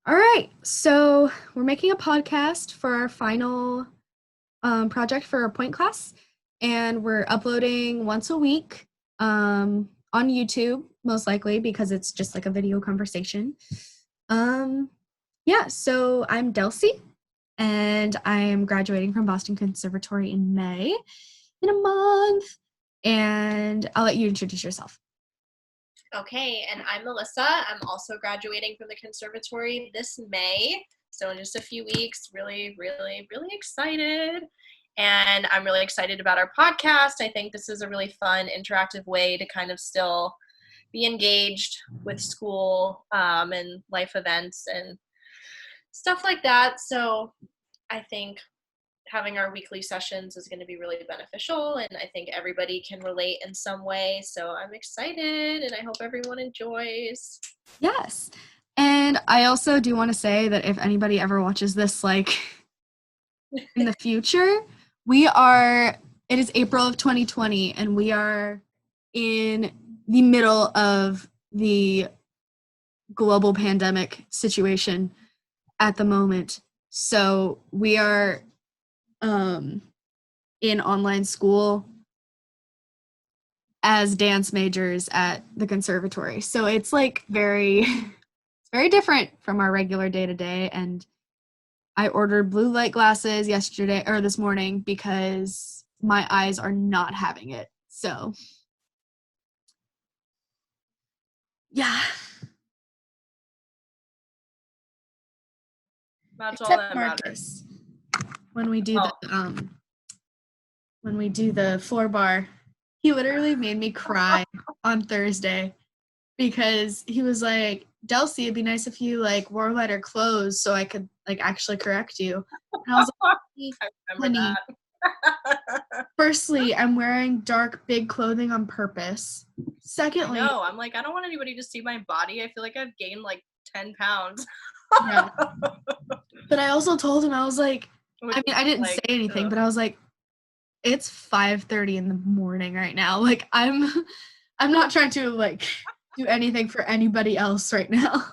All right, so we're making a podcast for our final project for our point class, and we're uploading once a week on YouTube, most likely because it's just like a video conversation. Um, yeah, so I'm Delcy, and I am graduating from Boston Conservatory in May, in a month, and I'll let you introduce yourself. Okay, and I'm Melissa. I'm also graduating from the conservatory this May. So in just a few weeks, really, really, really excited. And I'm really excited about our podcast. I think this is a really fun, interactive way to kind of still be engaged with school and life events and stuff like that. So I think having our weekly sessions is going to be really beneficial, and I think everybody can relate in some way. So I'm excited, and I hope everyone enjoys. Yes. And I also do want to say that if anybody ever watches this, like in the future, it is April of 2020, and we are in the middle of the global pandemic situation at the moment. So we are um, in online school as dance majors at the conservatory. So it's like very different from our regular day to day. And I ordered blue light glasses yesterday or this morning because my eyes are not having it. So, yeah. That's all Except that matters. Marcus when we do the Oh, floor bar, he literally made me cry on Thursday because he was like, "Delcy, it'd be nice if you like wore lighter clothes so I could like actually correct you." And I was like, I remember "Honey, that. firstly, I'm wearing dark, big clothing on purpose. I Secondly, know. I'm like, I don't want anybody to see my body. I feel like I've gained like 10 pounds. yeah." But I also told him, I was like, Which I mean, is I didn't say like, anything, ugh. but I was like, it's 5:30 in the morning right now. Like I'm not trying to like do anything for anybody else right now.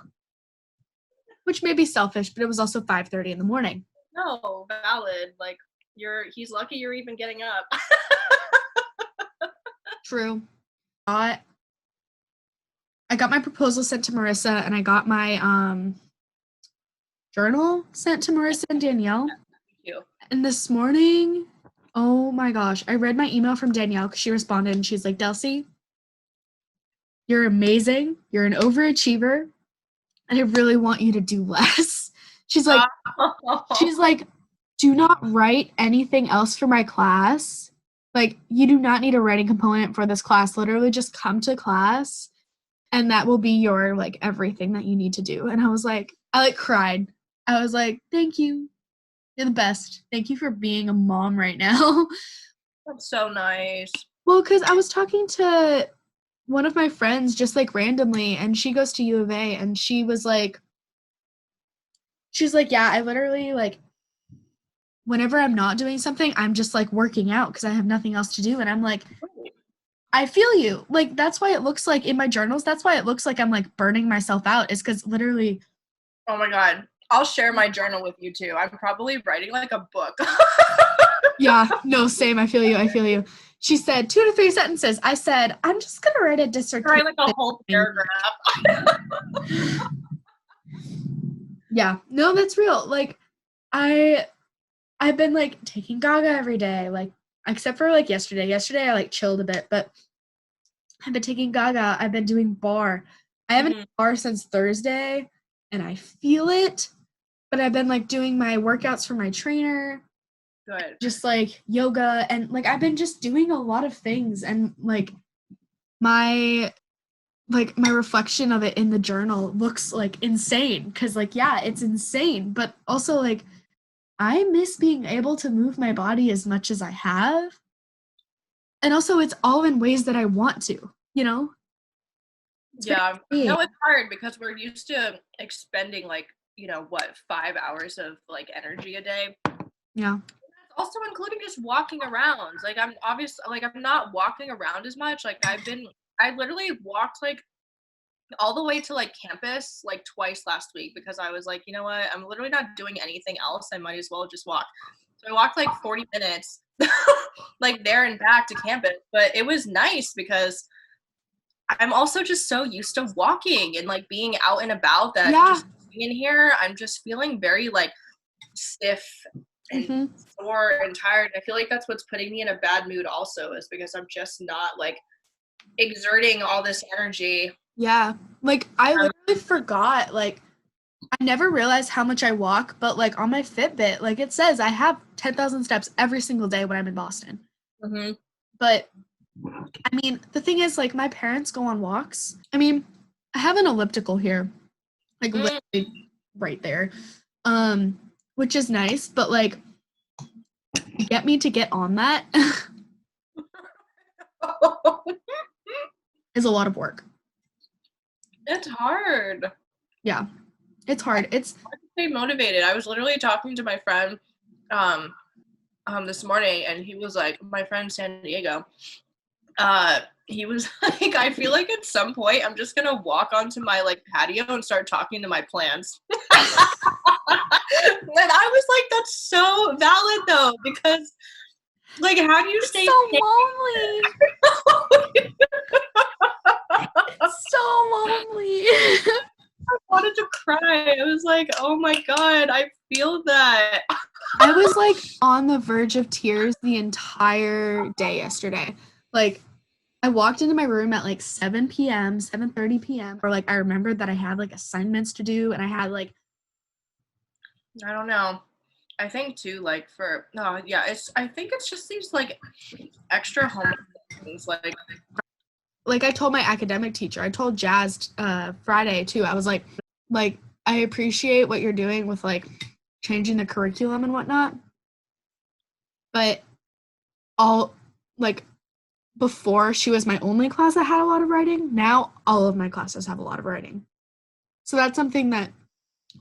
Which may be selfish, but it was also 5:30 in the morning. No, valid. Like, he's lucky you're even getting up. True. I I got my proposal sent to Marissa, and I got my journal sent to Marissa and Danielle. Thank you. And this morning, oh my gosh, I read my email from Danielle because she responded and she's like, Delcy, you're amazing. You're an overachiever. And I really want you to do less. She's like, she's like, do not write anything else for my class. Like, you do not need a writing component for this class. Literally just come to class and that will be your like everything that you need to do. And I was like, I like cried. I was like, thank you. You're the best. Thank you for being a mom right now. That's so nice. Well, because I was talking to one of my friends just like randomly, and she goes to U of A, and she's like, yeah, I literally like, whenever I'm not doing something, I'm just like working out because I have nothing else to do. And I'm like, I feel you. Like, that's why it looks like in my journals, that's why it looks like I'm like burning myself out, is because literally, Oh my God. I'll share my journal with you too. I'm probably writing like a book. yeah, no, same. I feel you. I feel you. She said 2 to 3 sentences. I said, I'm just going to write a dissertation. Write like a whole paragraph. Yeah, no, that's real. Like, I I've been like taking Gaga every day, like except for like yesterday. Yesterday I like chilled a bit, but I've been taking Gaga. I've been doing bar. I haven't done bar since Thursday, and I feel it. But I've been like doing my workouts for my trainer, Good. just like yoga, and like I've been just doing a lot of things, and my my reflection of it in the journal looks like insane because like yeah, it's insane, but also like I miss being able to move my body as much as I have. And also, it's all in ways that I want to, you know? It's very Yeah. freeing. No, it's hard because we're used to expending like, 5 hours of like energy a day. Yeah. Also including just walking around. Like I'm not walking around as much. Like I literally walked like all the way to like campus like twice last week because I was like, you know what? I'm literally not doing anything else. I might as well just walk. So I walked like 40 minutes, like there and back to campus. But it was nice because I'm also just so used to walking and like being out and about that Yeah. just being in here, I'm just feeling very like stiff and Mm-hmm. sore and tired. I feel like that's what's putting me in a bad mood also is because I'm just not like exerting all this energy. Yeah. Like I literally forgot, like I never realized how much I walk, but like on my Fitbit, like it says I have 10,000 steps every single day when I'm in Boston. Mm-hmm. But I mean, the thing is, like, my parents go on walks. I mean, I have an elliptical here, like literally right there, which is nice. But like, get me to get on that is a lot of work. It's hard. Yeah, it's hard. It's Stay motivated. I was literally talking to my friend um this morning and he was like, my friend San Diego, he was like, I feel like at some point I'm just gonna walk onto my like patio and start talking to my plants. And I was like, that's so valid though, because like how do you stay so lonely. It's so lonely. I wanted to cry. I was like, oh my god, I feel that. I was like on the verge of tears the entire day yesterday. Like I walked into my room at like 7 p.m., 7:30 p.m. Or like I remembered that I had like assignments to do and I had like I don't know. I think too, like for no, yeah, I think it's just these like extra homework things, I told my academic teacher, I told Jazz Friday too. I was like I appreciate what you're doing with like changing the curriculum and whatnot, but all like before she was my only class that had a lot of writing. Now all of my classes have a lot of writing, so that's something that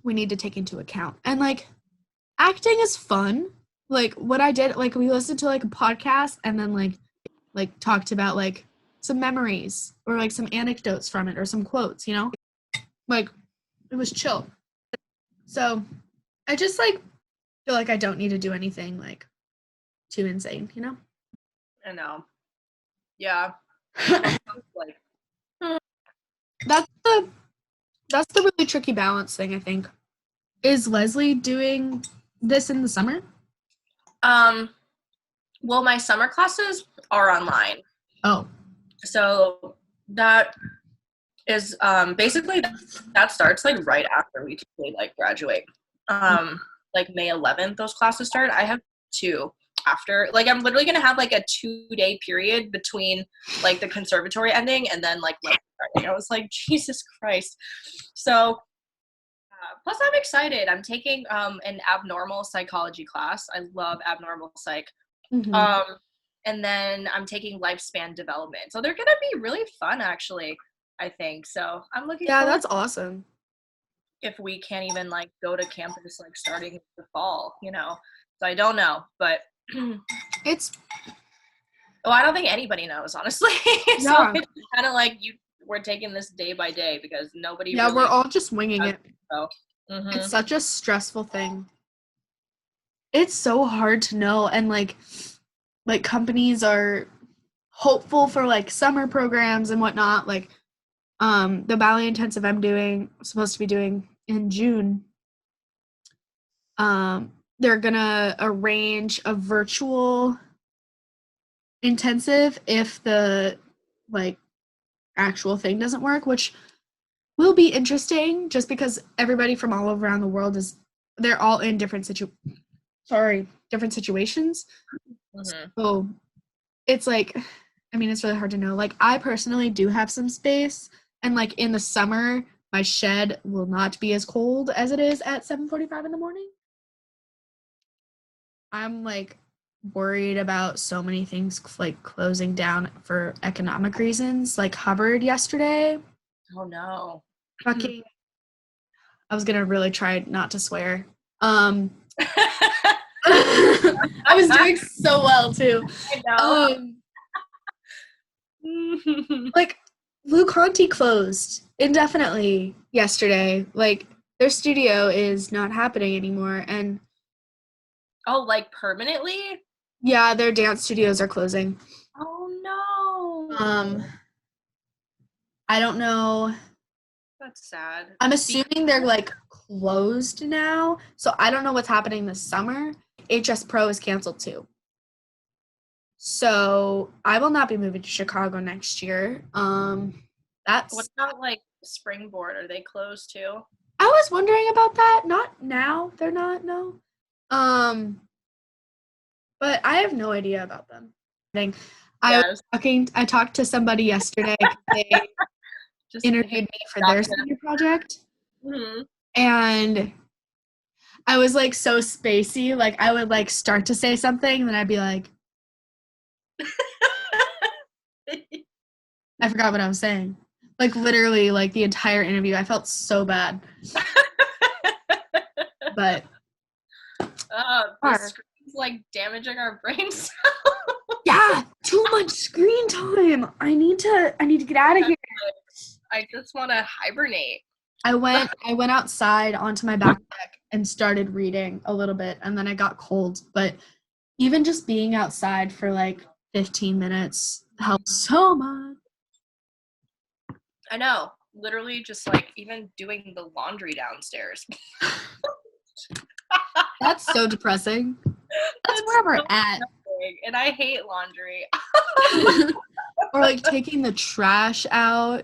we need to take into account. And like acting is fun. Like what I did, like we listened to like a podcast and then like talked about like some memories or like some anecdotes from it or some quotes, you know? Like it was chill. So I just like feel like I don't need to do anything like too insane, you know? I know. Yeah. Like, That's the really tricky balance thing, I think. Is Leslie doing this in the summer? well, my summer classes are online. Oh. So that is basically that starts like right after we typically like graduate. Like May 11th, those classes start. I have two after. Like I'm literally gonna have like a 2-day period between like the conservatory ending and then like starting. I was like, Jesus Christ. So plus I'm excited. I'm taking an abnormal psychology class. I love abnormal psych. Mm-hmm. And then I'm taking lifespan development. So they're gonna be really fun actually, I think. So I'm looking Yeah, forward that's awesome. if we can't even like go to campus like starting the fall, you know. So I don't know, but It's oh, I don't think anybody knows, honestly. So yeah. it's kind of like we're taking this day by day because nobody Yeah, really we're all just winging has, it. so. It's such a stressful thing. It's so hard to know, and like companies are hopeful for like summer programs and whatnot. Like the ballet intensive I'm supposed to be doing in June. They're gonna arrange a virtual intensive if the like actual thing doesn't work, which will be interesting just because everybody from all around the world they're all in different situations. So it's like, I mean, it's really hard to know. Like I personally do have some space, and like in the summer my shed will not be as cold as it is at 7:45 in the morning. I'm like worried about so many things like closing down for economic reasons, like Hubbard yesterday. Oh no. Fucking I was gonna really try not to swear. I was doing so well too. I know. Like Lou Conti closed indefinitely yesterday. Like, their studio is not happening anymore, and Oh, like permanently? yeah, their dance studios are closing. Oh no. Um, I don't know. That's sad. I'm assuming they're like closed now, so I don't know what's happening this summer. HS Pro is canceled too. So I will not be moving to Chicago next year. What That's about like Springboard? Are they closed too? I was wondering about that. Not now. They're not, no. Um, but I have no idea about them. Yes. I talked to somebody yesterday 'cause they Just interviewed hate me for their gossip. senior project, Hmm. and I was like so spacey. Like I would like start to say something, and then I'd be like, I forgot what I was saying. Like literally, like the entire interview, I felt so bad. But The screen's like damaging our brains. yeah, too much screen time. I need to get out of here. I just want to hibernate. I went outside onto my back deck and started reading a little bit, and then I got cold. But even just being outside for like 15 minutes helps so much. I know. Literally just like even doing the laundry downstairs. That's so depressing. That's It's where we're so at. big, and I hate laundry. Or like taking the trash out.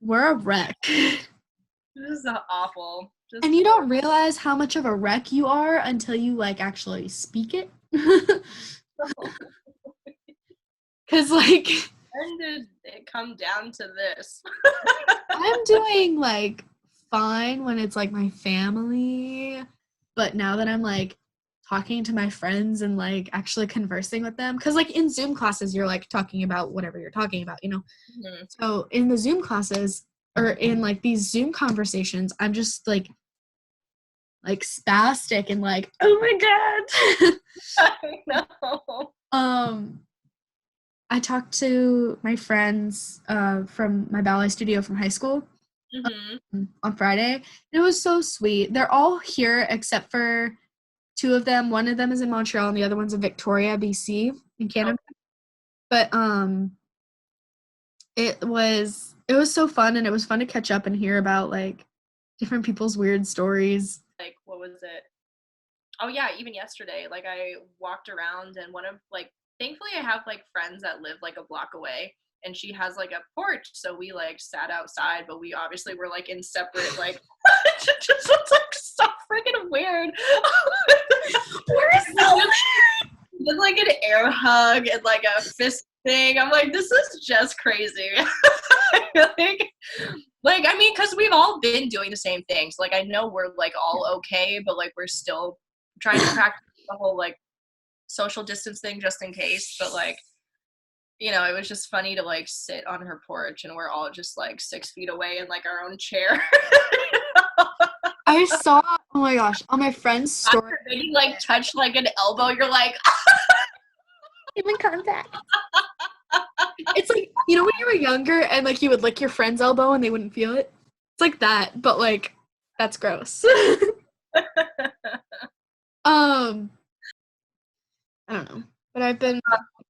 We're a wreck. This is awful. Just And you don't realize how much of a wreck you are until you like actually speak it. Cause like when did it come down to this? I'm doing like fine when it's like my family, but now that I'm like talking to my friends and like actually conversing with them, because like in Zoom classes, you're like talking about whatever you're talking about, you know? Mhm. So in the Zoom classes or in like these Zoom conversations, I'm just like spastic and like, oh my God. I know. um, I talked to my friends from my ballet studio from high school Hmm. on Friday. It was so sweet. They're all here except for two of them. One of them is in Montreal and the other one's in Victoria, BC, in Canada. But it was so fun, and it was fun to catch up and hear about like different people's weird stories. Like, what was it? Oh yeah, even yesterday, like I walked around and one of like thankfully I have like friends that live like a block away and she has like a porch, so we like sat outside, but we obviously were like in separate like it just was like so freaking weird. We're so Did like an air hug and like a fist thing. I'm like, this is just crazy. like, I mean, because we've all been doing the same things. Like, I know we're like all okay, but like we're still trying to practice the whole like social distance thing just in case. But like, it was just funny to like sit on her porch and we're all just like 6 feet away in like our own chair. I saw, oh my gosh, on my friend's story. After maybe like touch like an elbow, you're like, Human contact. It's like, you know, when you were younger and like you would lick your friend's elbow and they wouldn't feel it? It's like that, but like, that's gross. I don't know. But I've been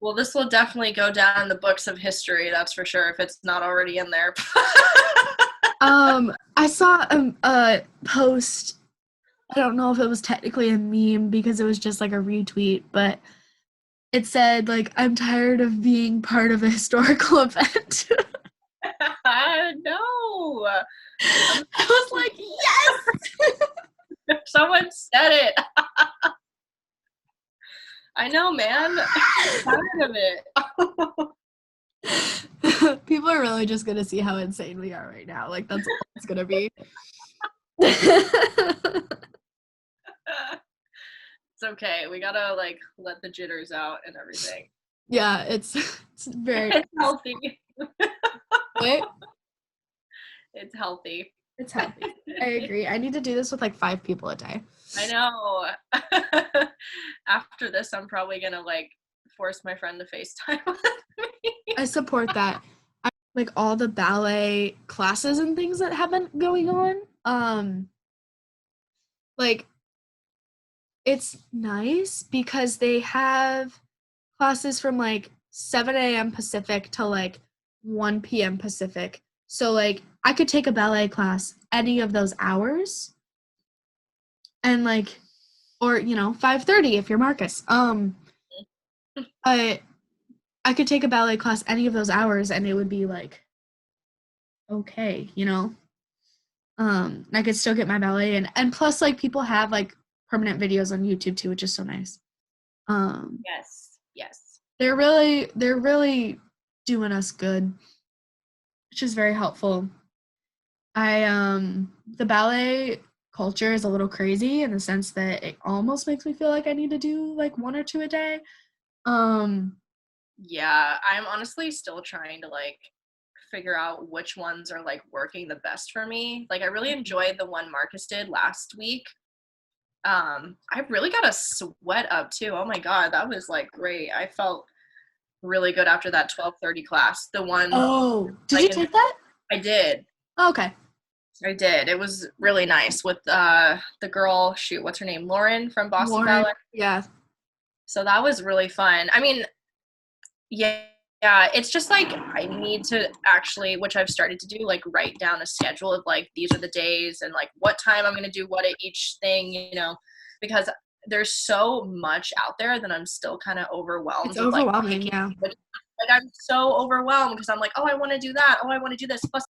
well, this will definitely go down in the books of history, that's for sure, if it's not already in there. I saw a post. I don't know if it was technically a meme because it was just like a retweet, but it said like I'm tired of being part of a historical event. No. I was like, yes. Someone said it. I know, man. I'm tired of People are really just gonna see how insane we are right now. Like that's all it's gonna be. It's okay. We gotta like let the jitters out and everything. Yeah, it's very It's healthy. Wait, It's healthy. it's healthy. I agree. I need to do this with like 5 people a day. I know. After this, I'm probably gonna like force my friend to FaceTime with me. I support that. I like all the ballet classes and things that have been going on. Like it's nice because they have classes from like 7 a.m. Pacific to like 1 p.m. Pacific. So like I could take a ballet class any of those hours and like or 5:30 if you're Marcus. I I could take a ballet class any of those hours and it would be like okay, I could still get my ballet in. And plus like people have like permanent videos on YouTube too, which is so nice. Um Yes, yes. they're really doing us good, which is very helpful. The ballet culture is a little crazy in the sense that it almost makes me feel like I need to do like one or two a day. Um Yeah, I'm honestly still trying to like figure out which ones are like working the best for me. Like I really enjoyed the one Marcus did last week. I really got a sweat up too. Oh my god, that was like great. I felt really good after that 12:30 class. The one oh, did you like in, take that? I did. Oh, okay. I did. It was really nice with the girl, shoot, what's her name? Lauren from Boston Lauren, Ballet. yeah. So that was really fun. I mean, yeah, yeah, it's just like I need to actually, which I've started to do, like write down a schedule of like these are the days and like what time I'm going to do what at each thing, because there's so much out there that I'm still kind of It's overwhelmed with like overwhelming, picking. yeah. Like I'm so overwhelmed because I'm like, oh, I want to do that. Oh, I want to do this. Plus,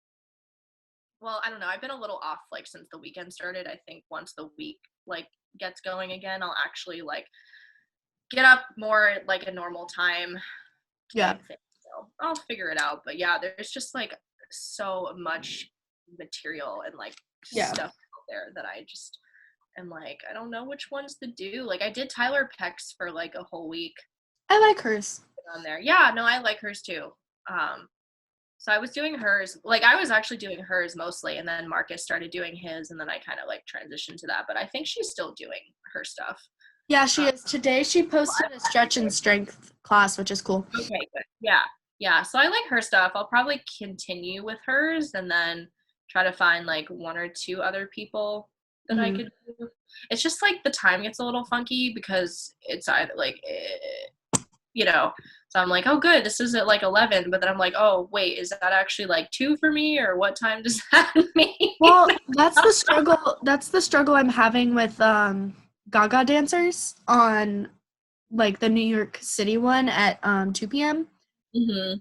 well, I don't know. I've been a little off like since the weekend started. I think once the week like gets going again, I'll actually like get up more at like a normal time Yeah. type thing. So I'll figure it out. But yeah, there's just like so much material and like Yeah. stuff out there that I just am like, I don't know which ones to do. Like I did Tyler Peck's for like a whole week I like hers. on there. Yeah, no, I like hers too. Um, so I was doing hers, like I was actually doing hers mostly, and then Marcus started doing his, and then I kind of like transitioned to that. But I think she's still doing her stuff. Yeah, she Um, is. Today she posted a stretch and strength class, which is cool. okay, good. Yeah, yeah. So I like her stuff. I'll probably continue with hers, and then try to find like one or two other people that I Mhm. could do. It's just like the time gets a little funky because it's either like you know. So I'm like, oh, good, this is at like 11, but then I'm like, oh, wait, is that actually like 2 for me, or what time does that mean? Well, that's the struggle. That's the struggle I'm having with Gaga dancers on like the New York City one at 2 p.m. Mm-hmm.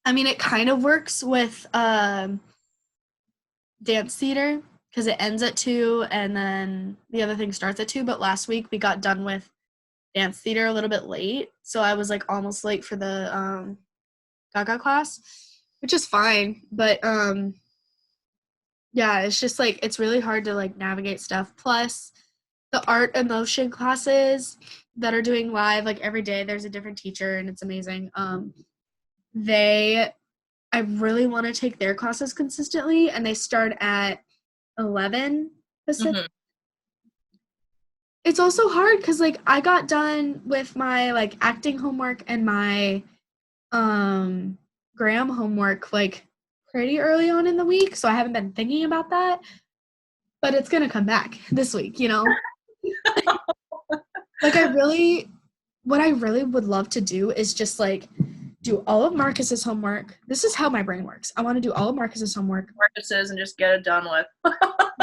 I mean, it kind of works with dance theater because it ends at 2 and then the other thing starts at 2. But last week we got done with dance theater a little bit late, so I was like almost late for the Gaga class, which is fine. But yeah, it's just like it's really hard to like navigate stuff. Plus, the art and motion classes that are doing live like every day, there's a different teacher and it's amazing. They I really want to take their classes consistently, and they start at 11 Pacific. Mm-hmm. It's also hard because like I got done with my like acting homework and my Graham homework like pretty early on in the week, so I haven't been thinking about that. But it's gonna come back this week. Like what I really would love to do is just like do all of Marcus's homework. This is how my brain works. I want to do all of Marcus's homework. Purchases and just get it done with.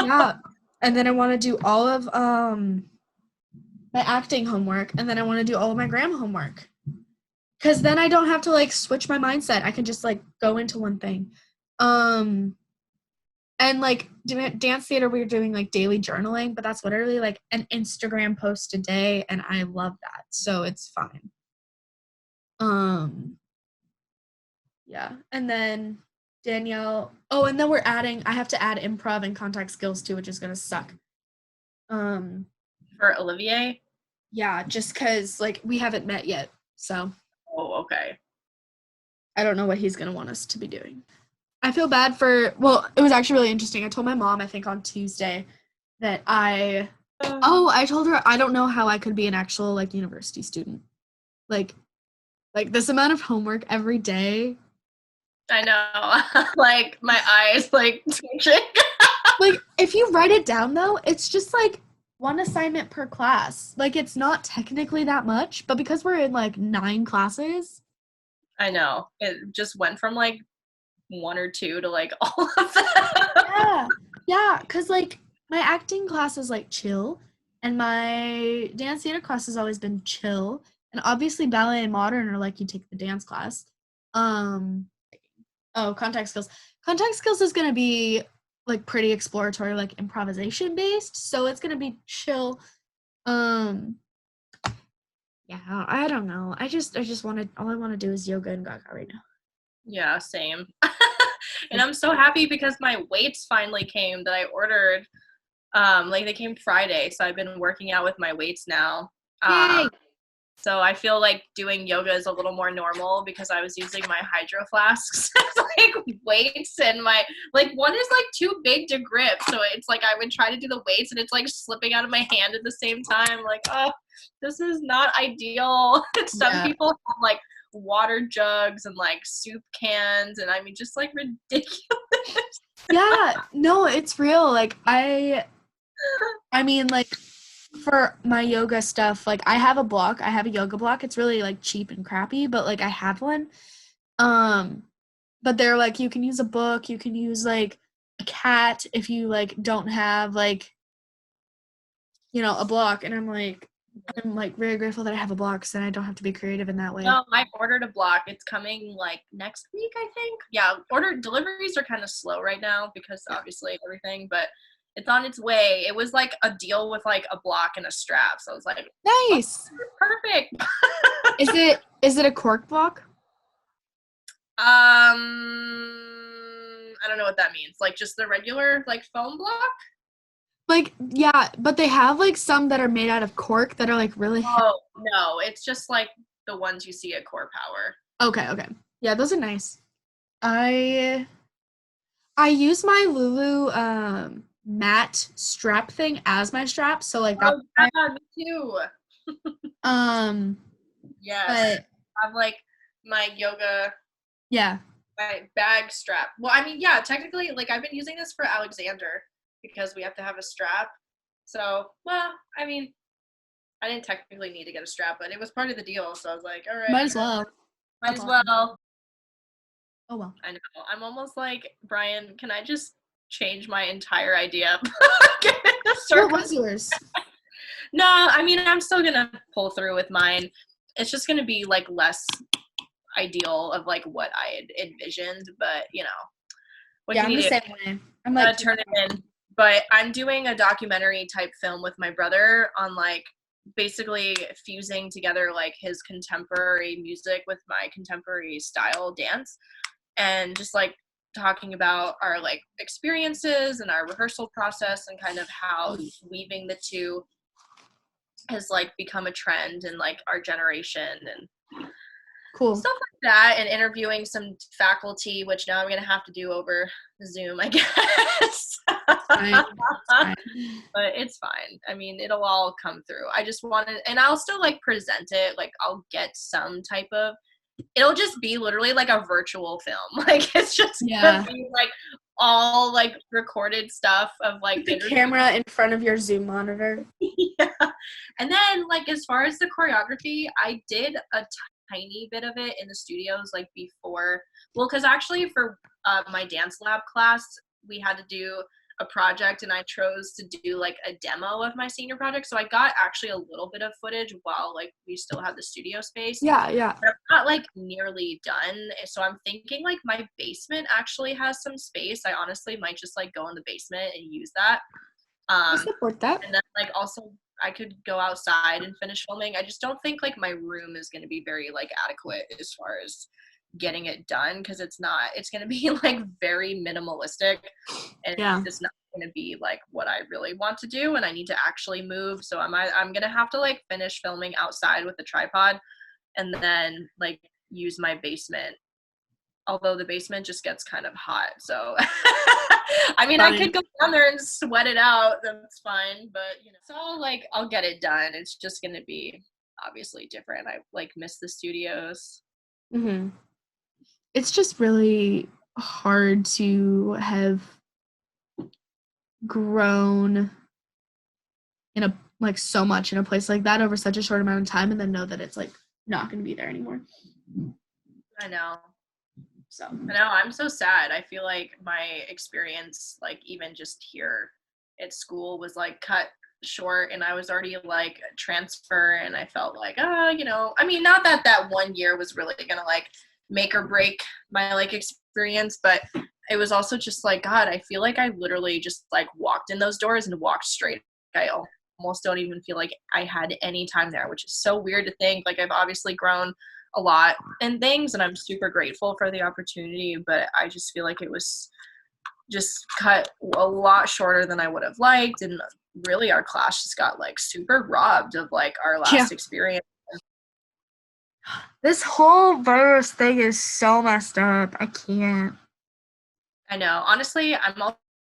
Yeah. And then I want to do all of my acting homework, and then I want to do all of my Graham homework. Cuz then I don't have to like switch my mindset. I can just like go into one thing. Um and like dance theater we were doing like daily journaling, but that's literally like an Instagram post a day and I love that. So it's fine. Um Yeah. And then Danielle. Oh, and then I have to add improv and contact skills too, which is gonna suck. Um, For Olivier? yeah, just cause like we haven't met yet. So Oh, okay. I don't know what he's gonna want us to be doing. I feel bad it was actually really interesting. I told my mom, I think on Tuesday, that I told her I don't know how I could be an actual like university student. Like Like this amount of homework every day. I know. Like my eyes like twitching. Like if you write it down though, it's just like one assignment per class. Like it's not technically that much, but because we're in like 9 classes, I know. It just went from like one or two to like all of them. yeah. Yeah, cuz like my acting class is like chill and my dance theater class has always been chill. And obviously ballet and modern are like you take the dance class. Um Oh, contact skills. Contact skills is gonna be like pretty exploratory, like improvisation based. So it's gonna be chill. Um, yeah, I don't know. I just wanted all I want to do is yoga and gaga right now. Yeah, same. And Like, I'm so happy because my weights finally came that I ordered. Like they came Friday, so I've been working out with my weights now. yay! So I feel like doing yoga is a little more normal because I was using my hydro flasks as like weights, and my like one is like too big to grip. So it's like I would try to do the weights and it's like slipping out of my hand at the same time. Like, oh, this is not ideal. Some Yeah, people have like water jugs and like soup cans, and I mean just like ridiculous. yeah. No, it's real. Like I mean, like for my yoga stuff, like I have a block. I have a yoga block. It's really like cheap and crappy, but like I have one. Um, but they're like you can use a book, you can use like a cat if you like don't have like a block. And I'm like very grateful that I have a block so then I don't have to be creative in that way. No, I ordered a block. It's coming like next week, I think. Yeah, order deliveries are kind of slow right now because obviously everything, but it's on its way. It was like a deal with like a block and a strap. So I was like, oh, Nice. perfect. Is it a cork block? I don't know what that means. Like just the regular like foam block? Like yeah, but they have like some that are made out of cork that are like really Oh, no, it's just like the ones you see at Core Power. okay, okay. Yeah, those are nice. I use my Lulu matte strap thing as my strap, so like that's Oh, fine. yeah, me too. Um Yes. but I have like my yoga yeah. my bag strap. Well, I mean, yeah, technically, like I've been using this for Alexander because we have to have a strap. So, well, I mean, I didn't technically need to get a strap, but it was part of the deal. So I was like, all right, Might as well. might That's as awesome. well. Oh well. I know. I'm almost like, Brian, can I just change my entire idea? What was yours? No, I mean, I'm still gonna pull through with mine. It's just gonna be like less ideal of like what I had envisioned, but what Yeah, can I'm you the do? same way. I'm like, Gotta turn it in. But I'm doing a documentary type film with my brother on like basically fusing together like his contemporary music with my contemporary style dance, and just like talking about our like experiences and our rehearsal process and kind of how weaving the two has like become a trend in like our generation and cool. stuff like that, and interviewing some faculty, which now I'm gonna have to do over Zoom, I guess. Fine. It's fine. But it's fine. I mean, it'll all come through. I just wanted, and I'll still like present it. Like I'll get some type of. It'll just be literally like a virtual film. Like it's just gonna Yeah. be like all like recorded stuff of like With the camera in front of your Zoom monitor. yeah. And then like as far as the choreography, I did a tiny bit of it in the studios like before. Well, because actually for my dance lab class, we had to do a project and I chose to do like a demo of my senior project. So I got actually a little bit of footage while like we still had the studio space. Yeah, yeah. But I'm not like nearly done. So I'm thinking like my basement actually has some space. I honestly might just like go in the basement and use that. I Um, support that. and then like also I could go outside and finish filming. I just don't think like my room is going to be very like adequate as far as getting it done because it's going to be like very minimalistic and Yeah. it's not going to be like what I really want to do and I need to actually move. So I'm going to have to like finish filming outside with the tripod and then like use my basement, although the basement just gets kind of hot. So I mean, I Fine. could go down there and sweat it out. That's fine. But, so like I'll get it done. It's just going to be obviously different. I like miss the studios. Mm-hmm. It's just really hard to have grown in a like so much in a place like that over such a short amount of time and then know that it's like not going to be there anymore. I know. So I know, I'm so sad. I feel like my experience, like even just here at school, was like cut short, and I was already like transfer, and I felt like, I mean, not that that 1 year was really gonna like make or break my like experience, but it was also just like, God, I feel like I literally just like walked in those doors and walked straight. I almost don't even feel like I had any time there, which is so weird to think. Like, I've obviously grown a lot and things, and I'm super grateful for the opportunity, but I just feel like it was just cut a lot shorter than I would have liked, and really our class just got like super robbed of like our yeah, last experience. this whole virus thing is so messed up. I can't. I know. Honestly, I'm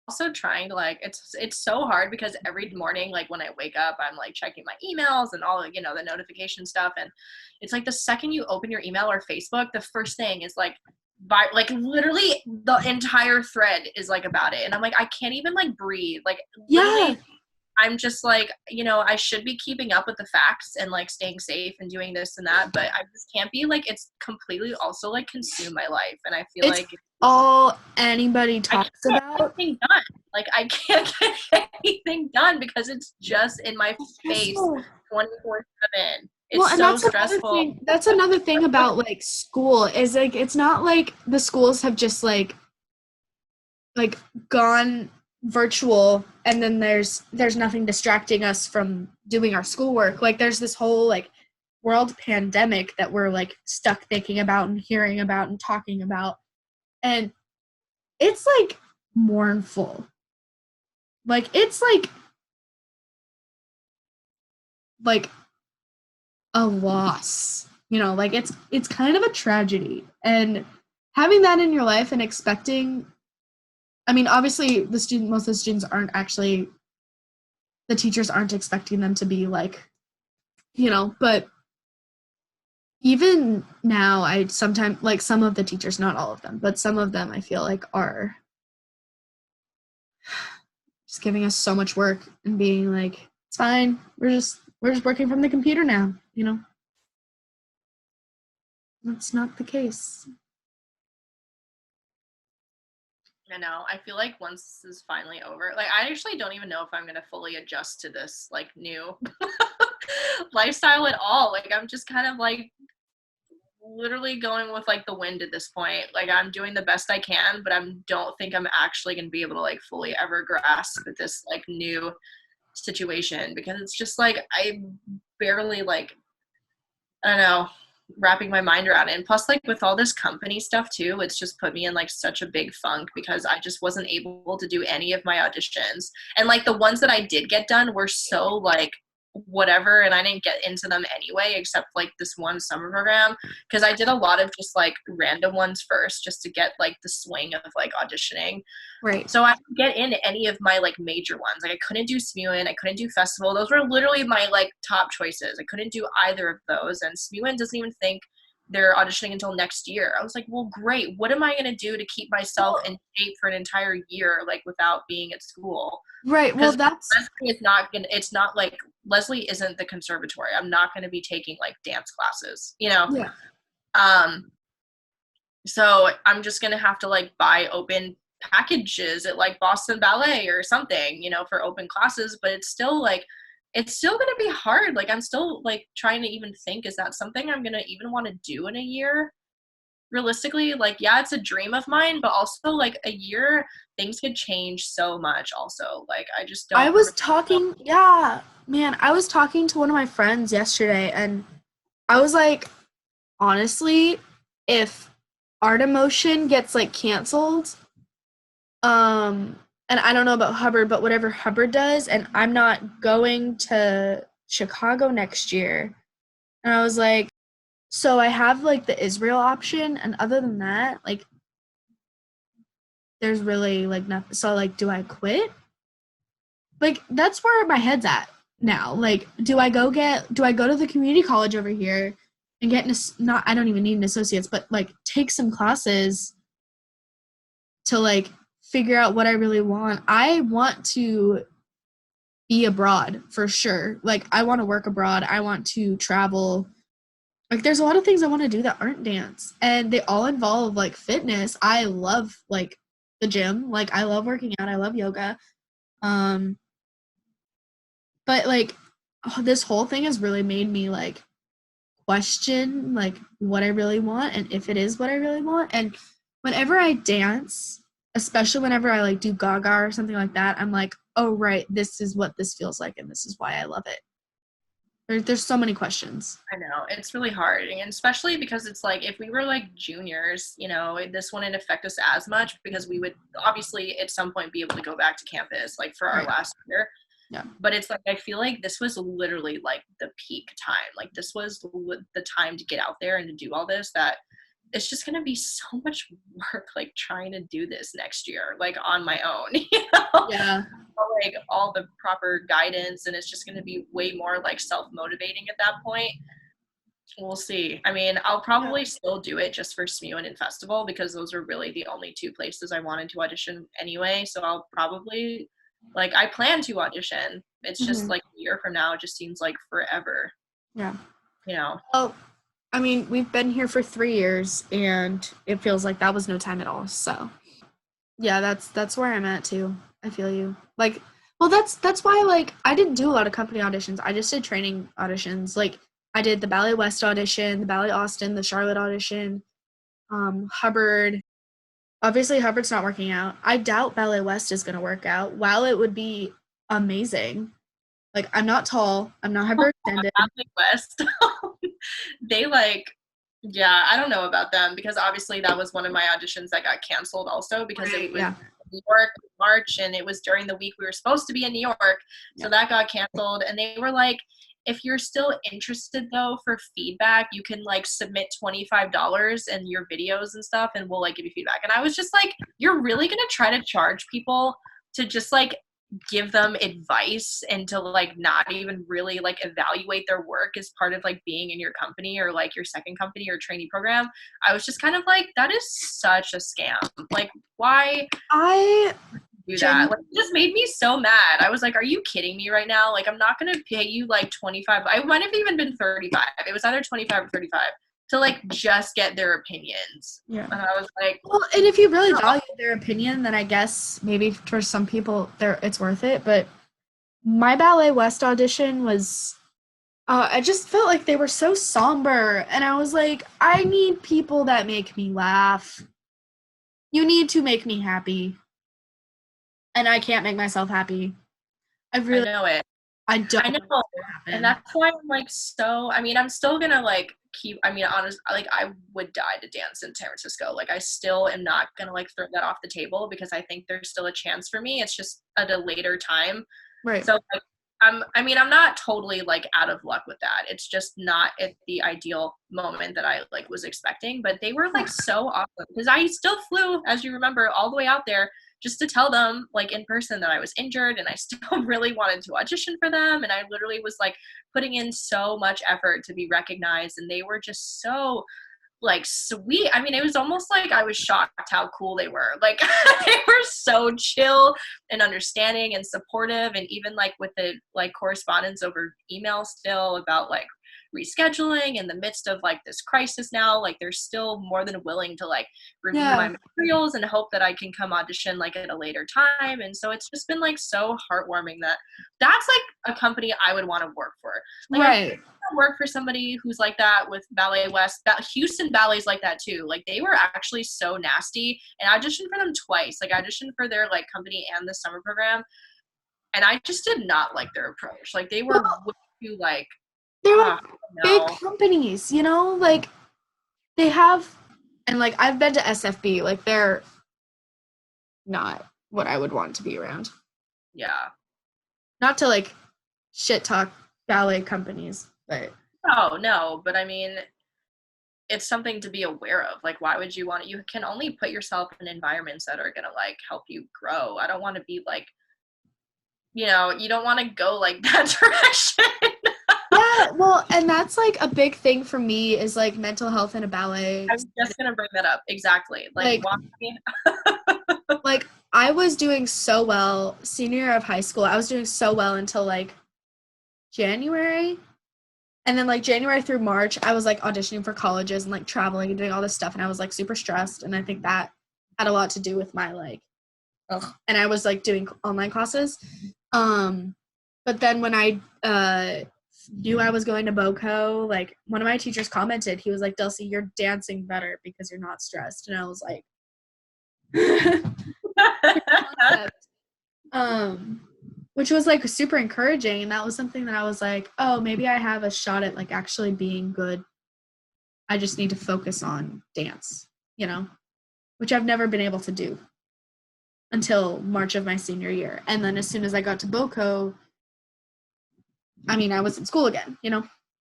also trying to like it's so hard because every morning, like when I wake up, I'm like checking my emails and all, the notification stuff, and it's like the second you open your email or Facebook, the first thing is like like literally the entire thread is like about it, and I'm like, I can't even like breathe. Like, Yeah, literally, I'm just like, I should be keeping up with the facts and like staying safe and doing this and that, but I just can't be. Like, it's completely also like consume my life, and I feel it's like all anybody I can't talks get about. anything done. Like, I can't get anything done because it's just in my It's face stressful. 24/7. Well, It's and so that's another stressful. thing. That's another thing about like school is like it's not like the schools have just like gone virtual and then there's nothing distracting us from doing our schoolwork. Like there's this whole like world pandemic that we're like stuck thinking about and hearing about and talking about. And it's like mournful. Like it's like a loss. Like it's kind of a tragedy. And having that in your life and expecting I mean, obviously most of the students aren't actually the teachers aren't expecting them to be like, but even now I sometimes like some of the teachers, not all of them, but some of them I feel like are just giving us so much work and being like, it's fine. We're just working from the computer now. That's not the case. I know. I feel like once this is finally over, like, I actually don't even know if I'm going to fully adjust to this, like, new lifestyle at all. Like, I'm just kind of like literally going with like the wind at this point. Like, I'm doing the best I can, but I don't think I'm actually going to be able to like fully ever grasp this like new situation, because it's just like I barely like, I don't know, wrapping my mind around it. And plus, like with all this company stuff too, it's just put me in like such a big funk because I just wasn't able to do any of my auditions. And like the ones that I did get done were so like whatever, and I didn't get into them anyway, except like this one summer program, because I did a lot of just like random ones first just to get like the swing of like auditioning. Right. So I didn't get into any of my like major ones. Like, I couldn't do Smewin, I couldn't do Festival. Those were literally my like top choices. I couldn't do either of those. And Smewin doesn't even think they're auditioning until next year. I was like, well, great. What am I gonna do to keep myself in shape for an entire year, like without being at school? Right. Well, Because that's Leslie is not gonna. It's not like Leslie isn't the conservatory. I'm not gonna be taking like dance classes. yeah. Um, so I'm just gonna have to like buy open packages at like Boston Ballet or something, for open classes. But it's still gonna be hard. Like, I'm still like trying to even think, is that something I'm gonna even want to do in a year? Realistically, like, yeah, it's a dream of mine, but also like a year, things could change so much. Also, like, I just I don't was really know. talking, yeah, man, I was talking to one of my friends yesterday and I was like, honestly, if Art Emotion gets like canceled, um, and I don't know about Hubbard, but whatever Hubbard does, and I'm not going to Chicago next year. And I was like, so I have like the Israel option, and other than that, like there's really like nothing. So like, do I quit? Like that's where my head's at now. Like, do I go to the community college over here and get not I don't even need an associate's, but like take some classes to like figure out what I really want. I want to be abroad for sure. Like I want to work abroad. I want to travel. Like there's a lot of things I want to do that aren't dance and they all involve like fitness. I love like the gym. Like I love working out. I love yoga. Um but like this whole thing has really made me like question like what I really want and if it is what I really want. And whenever I dance, especially whenever I like do gaga or something like that, I'm like, oh right, this is what this feels like and this is why I love it. There's so many questions. I know it's really hard, and especially because it's like if we were like juniors, you know, this wouldn't affect us as much because we would obviously at some point be able to go back to campus like for our Right. last year. Yeah. But it's like I feel like this was literally like the peak time. Like this was the time to get out there and to do all this that it's just going to be so much work like trying to do this next year like on my own, you know? Yeah. Like all the proper guidance and it's just going to be way more like self-motivating at that point. We'll see. I mean, I'll Yeah. probably still do it just for SMU and Festival because those are really the only two places I wanted to audition anyway. So I'll probably like I plan to audition. It's just Mhm. like a year from now. It just seems like forever. Yeah. You know. Well, I mean, we've been here for 3 years and it feels like that was no time at all. So yeah, that's where I'm at too. I feel you. Like, well, that's why like I didn't do a lot of company auditions. I just did training auditions. Like I did the Ballet West audition, the Ballet Austin, the Charlotte audition, Hubbard. Obviously, Hubbard's not working out. I doubt Ballet West is going to work out. While it would be amazing, like I'm not tall, I'm not hyperextended. Catholic West. They like yeah, I don't know about them because obviously that was one of my auditions that got canceled also because it Right. was Yeah. New York March and it was during the week we were supposed to be in New York. So Yeah. that got canceled and they were like if you're still interested though for feedback, you can like submit $25 and your videos and stuff and we'll like give you feedback. And I was just like, you're really gonna try to charge people to just like give them advice and to like not even really like evaluate their work as part of like being in your company or like your second company or trainee program. I was just kind of like that is such a scam. Like why I do that? gen Like it just made me so mad. I was like, are you kidding me right now? Like I'm not going to pay you like 25. I might have even been 35. It was either 25 or 35 to like just get their opinions. Yeah. And I was like, Well, and if you really value their opinion, then I guess maybe for some people there it's worth it. But my Ballet West audition was I just felt like they were so somber and I was like, I need people that make me laugh. You need to make me happy. And I can't make myself happy. I I really know it. I don't I know, want it to and happen. that's why I'm like so. I mean, I'm still gonna like keep. I mean, honest, like I would die to dance in San Francisco. Like I still am not gonna like throw that off the table because I think there's still a chance for me. It's just at a later time. Right. So like, I mean, I'm not totally like out of luck with that. It's just not at the ideal moment that I like was expecting. But they were like so awesome because I still flew, as you remember, all the way out there just to tell them like in person that I was injured and I still really wanted to audition for them. And I literally was like putting in so much effort to be recognized. And they were just so like sweet. I mean, it was almost like I was shocked how cool they were. Like they were so chill and understanding and supportive. And even like with the like correspondence over email still about like rescheduling in the midst of like this crisis now, like they're still more than willing to like review my Yeah. materials and hope that I can come audition like at a later time. And so it's just been like so heartwarming that that's like a company I would want to work for. Like I Right. work for somebody who's like that with Ballet West. Houston Ballet's like that too. Like they were actually so nasty, and I auditioned for them twice. Like I auditioned for their like company and the summer program, and I just did not like their approach. Like they were Well, way too like, they're like big no, companies, you know? Like they have and like I've been to SFB, like they're not what I would want to be around. yeah, Not to like shit talk ballet companies, but no. But I mean, it's something to be aware of. Like, why would you want to? You can only put yourself in environments that are gonna like help you grow. I don't want to be like, you know, you don't want to go like that direction. yeah, Yeah, well, and that's like a big thing for me is like mental health in a ballet. I was just gonna bring that up. Exactly. Like Like, why? like I was doing so well senior year of high school. I was doing so well until like January. And then like January through March, I was like auditioning for colleges and like traveling and doing all this stuff and I was like super stressed and I think that had a lot to do with my like and I was like doing online classes. But then when I knew I was going to BOCO, like one of my teachers commented, he was like, Dulcie, you're dancing better because you're not stressed. And I was like, concept. Um, which was like super encouraging. And that was something that I was like, oh, maybe I have a shot at like actually being good. I just need to focus on dance, you know, which I've never been able to do until March of my senior year. And then as soon as I got to BOCO, I mean, I was in school again, you know?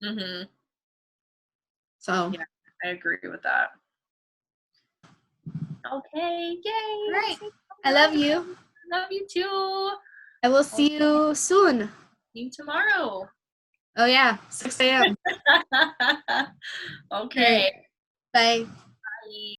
Mm-hmm. So, Yeah, I agree with that. Okay, all yay! right. I love you. Love you too. I will I'll see you soon. see you tomorrow. Oh, yeah, 6 a.m. All Okay. right. Bye. Bye.